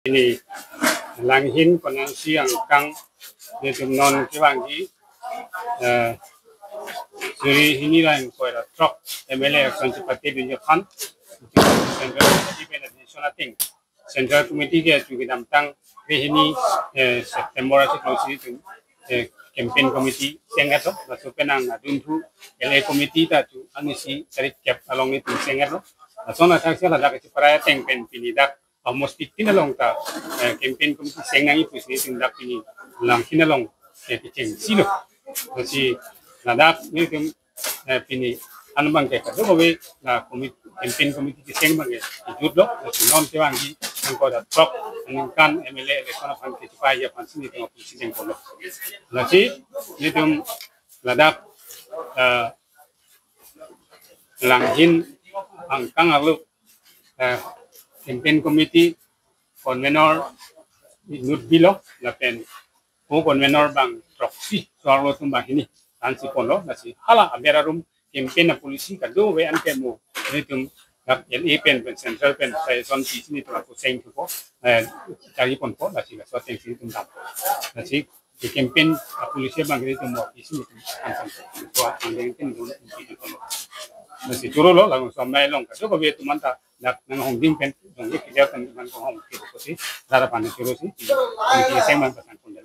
ini langhin konansi angkang itu non kiwangi juri ini lain koira truk MLA akan seperti tunjukkan Central Committee ke juga tentang ini September itu campaign committee sengat lo masuk penang aduntu LA committee tadi anisi cari cap along itu sengat lo asona saksi lah dak peraya campaign pinidak almost 15 along ta campaign committee sengang itu sih tindak ini lang hinalong kecing silo jadi nadak ini pini anu bang kayak itu bawa na campaign committee seng bang itu lo non kewangi angko da truk kan MLA election fan ke supaya fan sini tengok presiden polo nanti itu ladak langhin angkang alu campaign committee konvenor nut bilo lapen konvenor bang proxy soal tumbang ini ansi polo nasi hala aberarum campaign na polisi kado we antemo itu LA pen central pen saya son sini tu aku seng tu po cari pon po nasi la suatu sini tu tak nasi di campaign polisi bang itu mau di sini tu ansan tu angin pen tu itu polo nasi curu lo langsung sampai long kado kau tu manta nak nang hong pen dong kita kan man hong kita sih lara panas curu sih ini seng man pesan pun dah